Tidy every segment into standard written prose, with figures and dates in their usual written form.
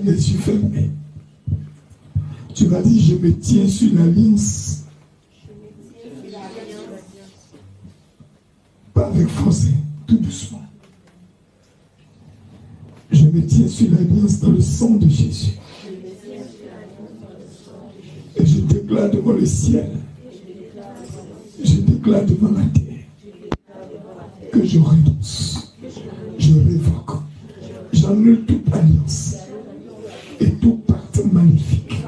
avec les yeux fermés. Tu vas dire, je me tiens sur l'alliance. Pas avec force, tout doucement. Je me tiens sur l'alliance dans le sang de Jésus. Et je déclare devant le ciel, je déclare devant la terre, que je renonce, je révoque, j'annule toute alliance et tout pacte maléfique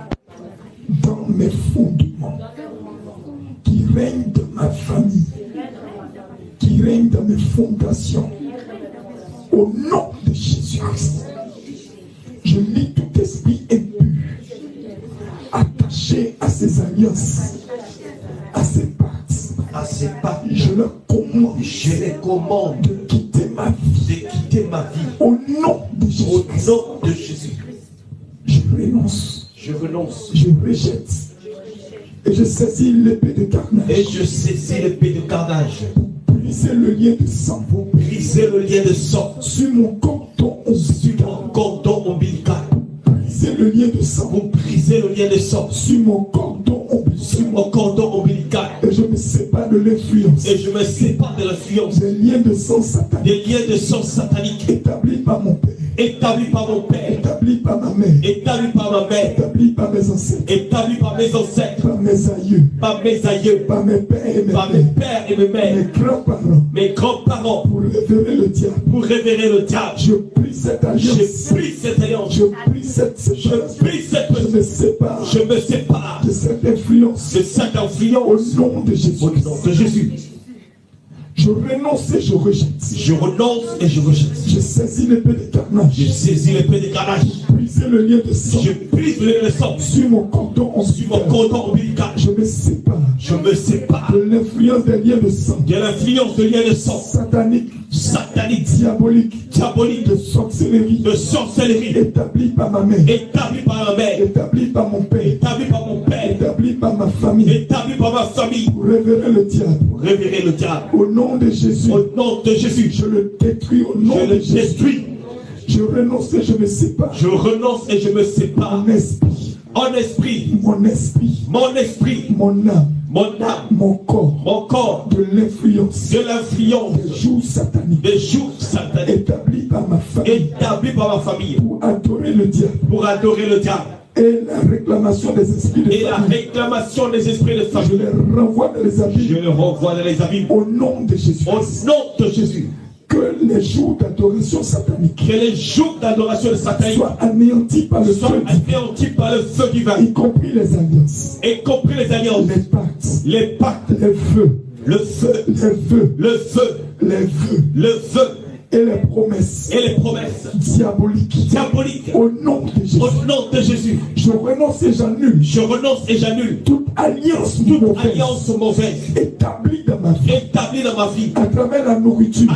dans mes fondements qui règnent dans ma famille, qui règnent dans mes fondations. Au nom de Jésus-Christ, je lis tout esprit impur attaché à ces alliances, à ces pactes. Je leur commande de quitter ma vie. Au nom de Jésus. Je renonce. Je rejette. Et je saisis l'épée de carnage. Pour briser le lien de sang. Sur mon cordon ombilical. Briser le lien de sang. Sur mon cordon ombilical. Et je me sépare de l'influence. Des liens de sang satanique. Établis par mon père. Établi par ma mère. Établi par mes ancêtres. Par mes aïeux. Par mes pères et mes mères. Mes grands-parents. Pour révérer le diable. Je prie cette alliance. Je prie cette séparation. Je me sépare de cette influence. Au nom de Jésus. Je renonce et je rejette. Je saisis l'épée de carnage. Briser le lien de sang. Sur mon cordon ombilical. Je me sépare. De l'influence des liens de sang. Satanique. Diabolique. De sorcellerie. Établi par ma mère. Établi par mon père. Établi par ma famille. Pour révérer le diable. Au nom de Jésus. Je le détruis au nom de Jésus. Je renonce et je me sépare. En esprit. Mon âme. Mon corps. De l'influence. Des jours sataniques. Établis par ma famille. Pour adorer le diable. Et la réclamation des esprits de famille. Je les renvoie dans les abîmes. Au nom de Jésus. Que les jours d'adoration satanique soient anéantis par le feu divin. Y compris les alliances. Les pactes. Le feu. Et les promesses diaboliques. Au nom de Jésus. Je renonce et j'annule toute alliance mauvaise établie dans ma vie. À travers la nourriture.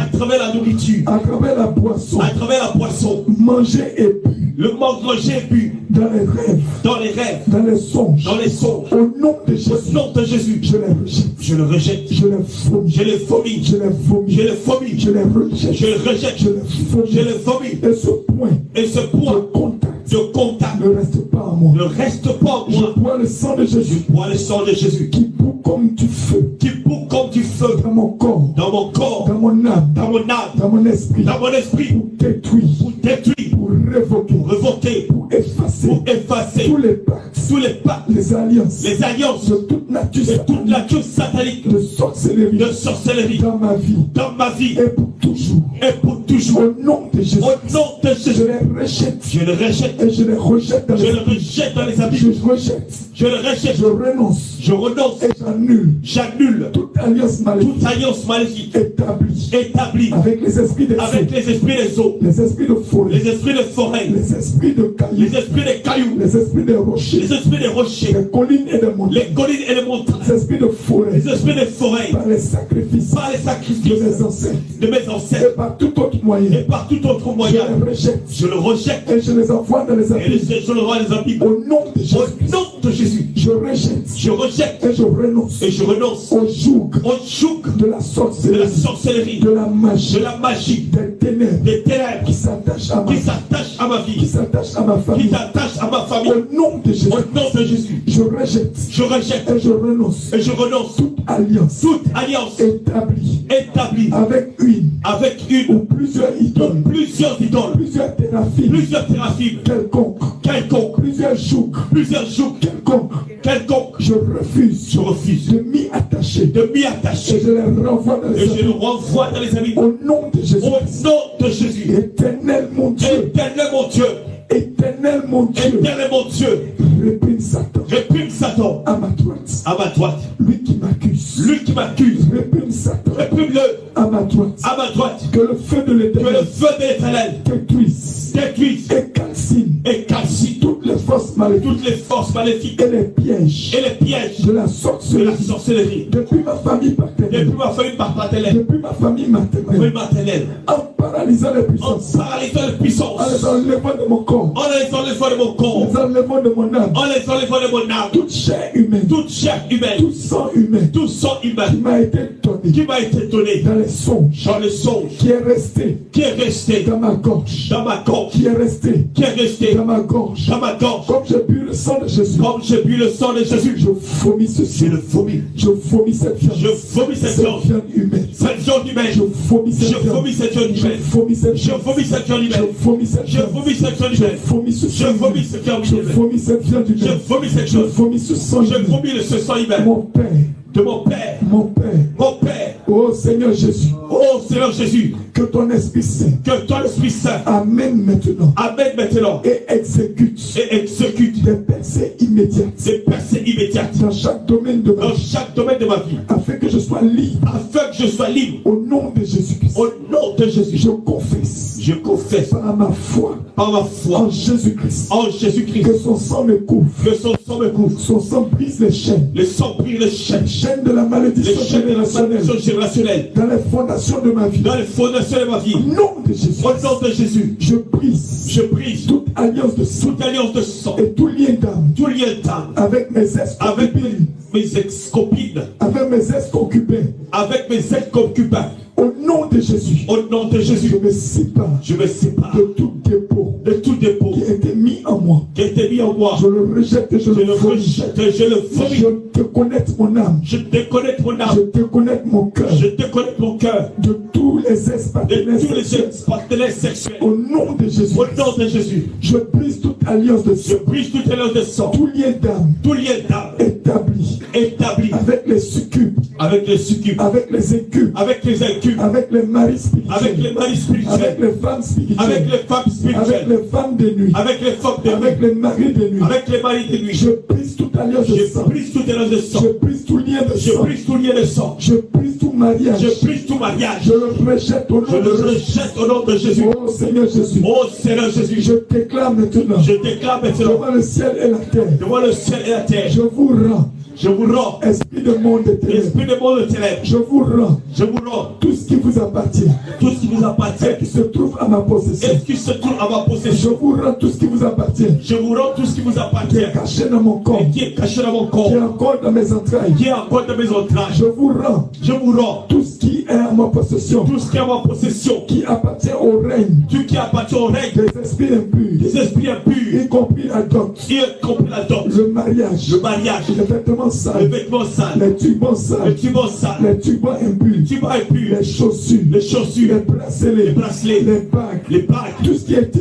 À travers la boisson. Manger et bu. Dans les rêves. Dans les songes. Au nom de Jésus. Je le rejette. Je les vomis. Je les rejette. Je le vomis. Et ce point de contact ne reste pas en moi. Je bois le sang de Jésus. Qui bout comme du feu. Dans mon corps. Dans mon âme. Dans mon esprit. Pour détruire. Pour révoquer. Pour effacer. Tous les pactes. Les alliances. De toute nature satanique. De sorcellerie. Dans ma vie. Et pour toujours. Au nom de Jésus. Je le rejette. Et je les rejette dans les abîmes. Je renonce. Et j'annule toute alliance maléfique établie avec les esprits des eaux, les esprits de forêt, les esprits de cailloux, les esprits des rochers, les collines et des montagnes, les esprits de forêts, par les sacrifices de mes ancêtres, et par tout autre moyen, je le rejette et je les envoie dans les abîmes. Au nom de Jésus, je rejette et je renonce au joug de la sorcellerie, de la magie, des ténèbres qui s'attachent à ma vie, qui s'attachent à ma famille. Au nom de Jésus, je rejette et je renonce toute alliance établie avec une ou plusieurs idoles, plusieurs théraphim quelconque, plusieurs jougs quelconque. Je refuse de m'y attacher, et je les renvoie dans les abîmes. Au nom de Jésus, éternel mon Dieu, réprime Satan à ma droite. Lui qui m'accuse, réprime Satan, réprime-le à ma droite. Que le feu de l'Éternel détruise et calcine toutes les forces maléfiques et les pièges de la sorcellerie depuis ma famille paternelle, depuis ma famille maternelle, en paralysant les puissances, en les enlevant de mon corps, en les enlevant de mon âme, toute chair humaine, tout sang humain qui m'a été donné dans les songes, qui est resté dans ma gorge, qui est resté dans ma gorge. Comme j'ai bu le sang de Jésus, je vomis ceci, je vomis cette viande humaine, je vomis cette viande humaine, je vomis cette viande humaine, je vomis cette ce sang humain. Mon Père, oh Seigneur Jésus, que ton Esprit Saint amène maintenant et exécute des percées immédiates dans chaque domaine de ma vie, afin que je sois libre, au nom de Jésus-Christ. Je confesse par ma foi en Jésus-Christ, que son sang me couvre, son sang brise les chaînes, chaînes de la malédiction générationnelle, dans les fondations de ma vie, au nom de Jésus, je brise toute alliance de sang et tout lien d'âme avec mes ex-copines, avec mes ex-concubins. Au nom de Jésus, je me sépare de tout dépôt qui a été mis en moi. Je le rejette et je le vomis. Je déconnecte mon âme. Je déconnecte mon cœur. De tous les ex-partenaires sexuels. Au nom de Jésus, je brise toute alliance de sang. Tout lien d'âme établi avec les succubes, avec les incubes, avec les maris spirituels, avec les femmes spirituelles, avec les femmes de nuit, avec les maris de nuit, je brise toute alliance de sang, je brise tout lien de sang, je brise tout mariage, je le rejette au nom de Jésus. Oh Seigneur Jésus, je déclare maintenant devant le ciel et la terre, je vous rends, esprit de monde de ténèbres, je vous rends tout ce qui vous appartient, et qui se trouve à ma possession, je vous rends tout ce qui vous appartient, qui est caché dans mon corps, qui est encore dans mes entrailles, je vous rends tout ce qui est à ma possession, qui appartient au règne, des esprits impurs, y compris la dot, le mariage, les vêtements sales, les turbans sales, les turbans impurs, les chaussures, les bracelets, les bagues, tout ce qui a été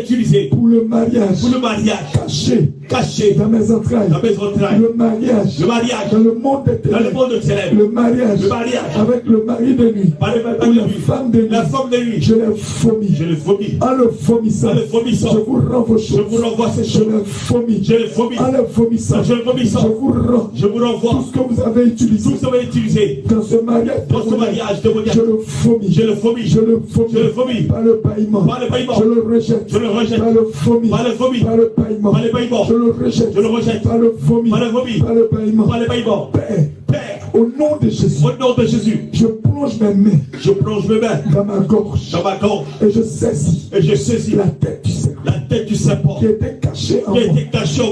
utilisé pour le mariage, caché dans mes entrailles, le mariage dans le monde des ténèbres, le mariage mariage avec le mari de nuit, ou la femme de nuit, je les vomis. En le vomissant, je vous rends vos choses. Je les vomis. En le vomissant, je vous renvoie tout ce que vous avez utilisé dans ce mariage de je le vomis par le bâillement, je le rejette par le vomi, par le bâillement, je le rejette par le vomi, par le bâillement. Père, au nom de Jésus, je plonge mes mains dans ma gorge, et je saisis la tête du serpent qui était cachée en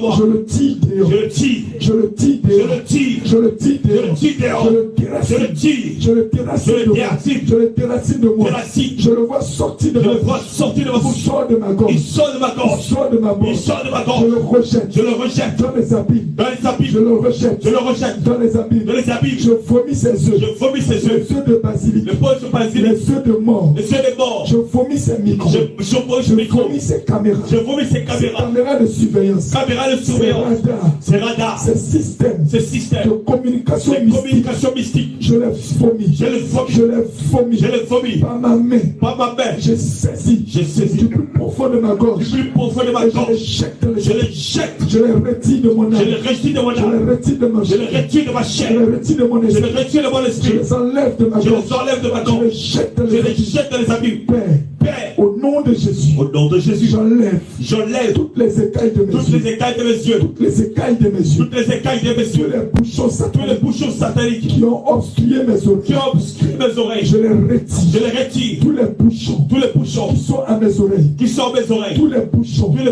moi. Je le tire dehors, je le déracine de moi. Je le vois sortir de ma bouche, il sort de ma gorge, je le rejette dans les abîmes, je le rejette dans les abîmes. Je vomis ses œufs, les œufs de basilic, les œufs de mort. Je vomis ses micros, je vomis ses caméras, caméras de surveillance, ces radars, ces systèmes de communication mystique. Je les vomis par ma main. Je saisis du plus profond de ma gorge, je les jette, je les retire de mon âme, je les retire de ma chair, je les retire de mon esprit, je les enlève de ma gorge, je les jette dans les abîmes. Père, au nom de Jésus, j'enlève toutes les écailles de mes yeux, toutes les écailles de mes yeux, tous les bouchons sataniques qui ont obstrué mes oreilles, je les retire, tous les bouchons qui sont à mes oreilles, tous les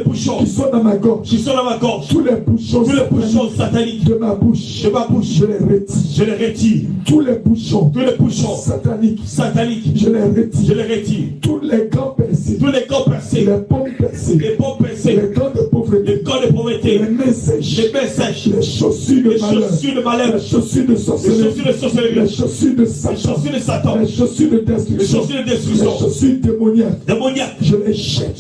bouchons qui sont dans ma gorge, tous les bouchons sataniques de ma bouche, je les retire, tous les bouchons sataniques, je les retire, tous les gants percés, les pommes percées, les gants de pauvreté, les mains sèches, les chaussures de malheur, les chaussures de sorcellerie, les chaussures de Satan, les chaussures de destruction, les chaussures démoniaques, je les jette,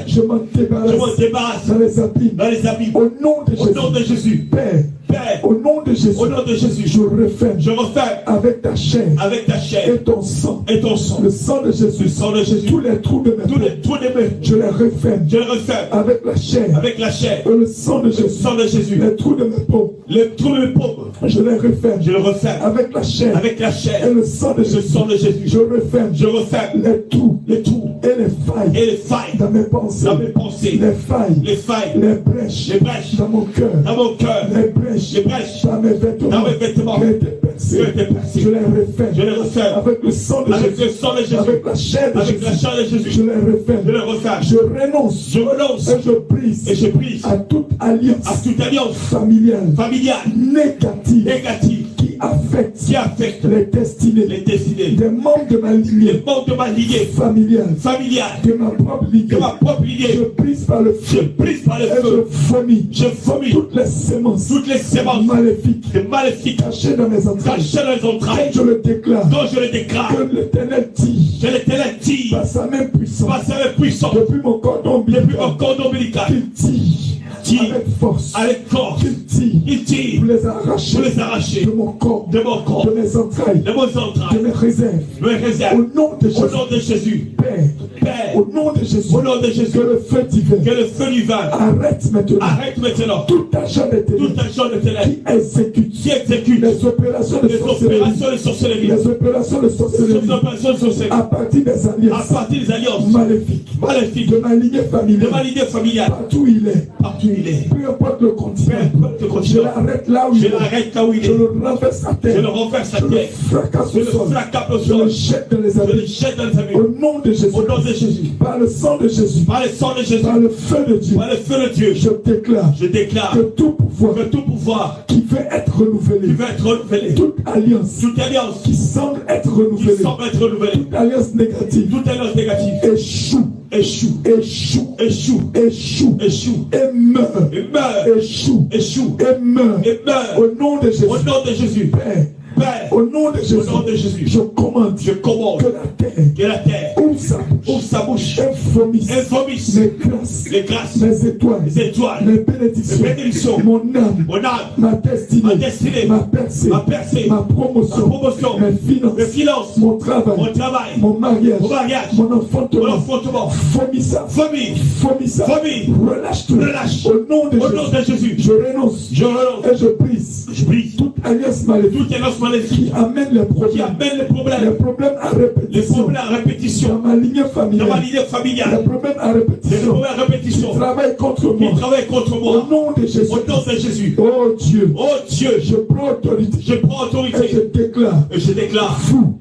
je m'en débarrasse dans les abîmes, au nom de Jésus. Père, au nom de Jésus, je referme avec ta chair et ton sang, le sang de Jésus, tous les trous de mes mains, je les referme avec la chair et le sang de Jésus, les trous de mes paumes, je les referme avec la chair et le sang de Jésus, je referme les trous et les failles dans mes pensées, les failles, les brèches dans mon cœur, les brèches dans mes vêtements, je les referme avec le sang de Jésus, avec la chair de Jésus, je les referme, je renonce et je brise à toute alliance familiale négative qui affecte les destinées des membres de ma lignée familiale, de ma propre lignée, je brise par le feu, et je vomis toutes les sémences maléfiques cachées dans mes entrailles, dont je le déclare, que l'Éternel tire par sa main puissante, depuis mon cordon ombilical, qu'il tire avec force, qu'il tire pour les arracher de mon corps, de mes entrailles, de mes réserves, au nom de Jésus. Père, au nom de Jésus, que le feu divin arrête maintenant tout agent de ténèbres qui exécute les opérations de sorcellerie, à partir des alliances maléfiques de ma lignée familiale, partout il est, peu importe le continent, je l'arrête là où il est, je le renverse à terre, je le fracasse au sol, je le jette dans les abîmes, au nom de Jésus, par le sang de Jésus, par le feu de Dieu, je déclare que tout pouvoir qui veut être renouvelé, toute alliance qui semble être renouvelée, toute alliance négative, échoue et meurt, échoue et meurt, au nom de Jésus. Père, au nom de Jésus, je commande que la terre ouvre sa bouche et vomissent les grâces, les étoiles, les bénédictions, mon âme, ma destinée, ma percée, ma promotion, mes finances, mon travail, mon mariage, mon enfantement. Vomis ça. Relâche tout. Au nom de Jésus. Je renonce. Et je brise toute alliance maléfique qui amène les problèmes. Les problèmes à répétition. Dans ma lignée familiale. Les problèmes à répétition. Qui travaillent contre moi. Au nom de Jésus. Oh Dieu. Je prends autorité. Et je déclare. Fou.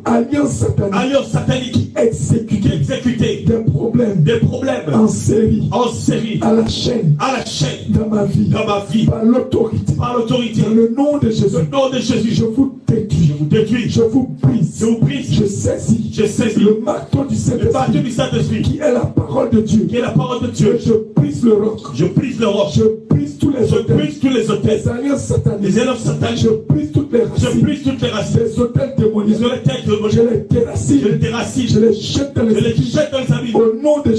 Alliance satanique qui exécutait des problèmes en série à la chaîne dans ma vie par l'autorité dans le nom de Jésus je vous détruis je vous brise je saisis le marteau du Saint-Esprit qui est la parole de Dieu et je brise le roc je brise tous les hôtels les alliances sataniques je brise toutes les racines les hôtels démoniaques je les déracine, je les jette dans les abîmes. Au nom de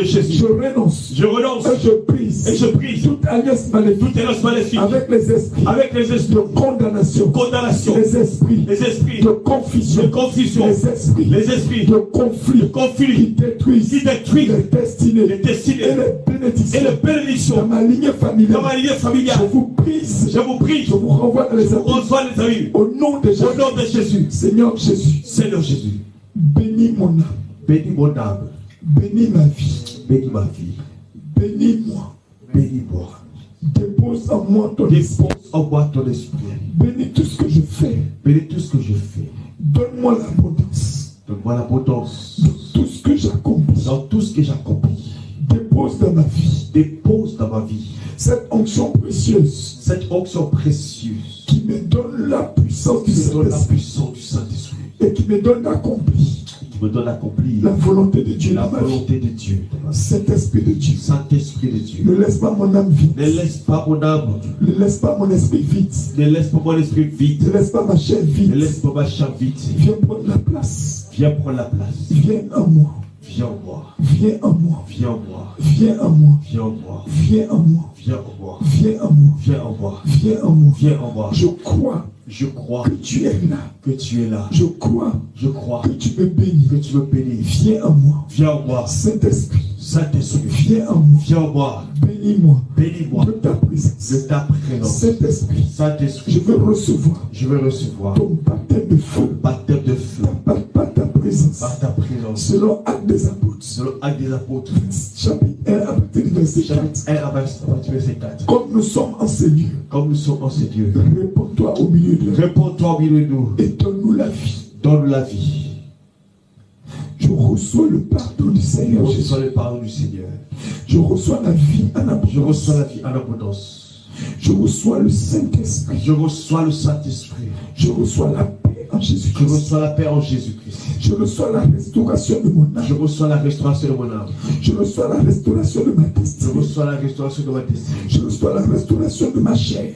Jésus, je renonce et je brise toute alliance maléfique avec les esprits de condamnation, les esprits de confusion, les esprits de conflit qui détruisent les destinées et les bénédictions dans ma lignée familiale. Je vous brise, je vous renvoie dans les abîmes. Au nom de Jésus, Seigneur Jésus, bénis mon âme, bénis ma vie, bénis-moi, dépose en moi ton esprit, bénis tout ce que je fais, donne-moi l'abondance, dans tout ce que j'accomplis, dépose dans ma vie, cette onction précieuse, qui me donne la puissance du Saint-Esprit et qui me donne d'accomplir la volonté de Dieu, Saint-Esprit de Dieu. Ne laisse pas mon âme vide. Ne laisse pas mon esprit vide. Ne laisse pas ma chair vide. Viens prendre la place. Viens en moi. Viens en moi. Je crois que tu es là. Je crois que tu me bénis. Viens en moi. Saint-Esprit. Viens en moi. Bénis-moi. De ta présence. Saint-Esprit. Je veux recevoir ton baptême de feu. Par ta présence. Selon Actes des Apôtres. Chapitre 1 à partir du verset 4. Comme nous sommes en ces lieux. Réponds-toi au milieu de nous. Et donne-nous la vie. Je reçois le pardon du Seigneur. Je reçois la vie en abondance. Je reçois le Saint-Esprit. Je reçois la paix en Jésus-Christ. Je reçois la restauration de mon âme. Je reçois la restauration de ma destinée. Je reçois la restauration de ma chair.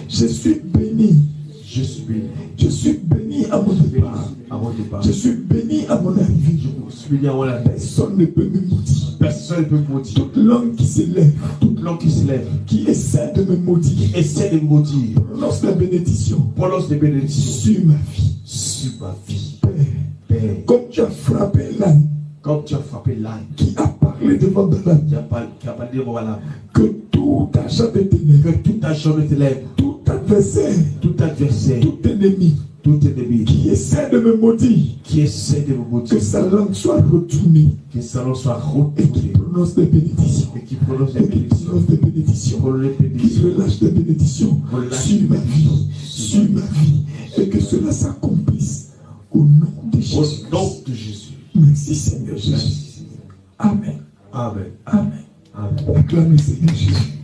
Je suis béni. Je suis béni à mon départ. Je suis béni à mon arrivée. Personne ne peut me maudire. Toute langue qui s'élève, qui essaie de me maudire, prononce la bénédiction sur ma vie. Père, comme tu as frappé l'âne, qui a parlé devant Balaam, que tout agent de ténèbres, tout adversaire, tout ennemi qui essaie de me maudire, que sa langue soit retournée, et qui prononce des bénédictions, qui relâche des bénédictions sur ma vie, et que cela s'accomplisse au nom de Jésus. Merci Seigneur Jésus. Amen. Acclame le Seigneur Jésus.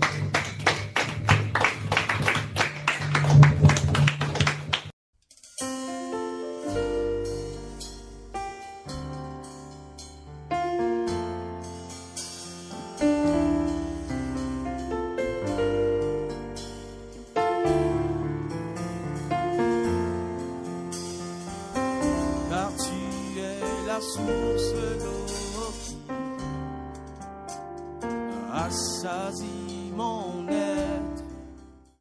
source d'eau, assasie mon être.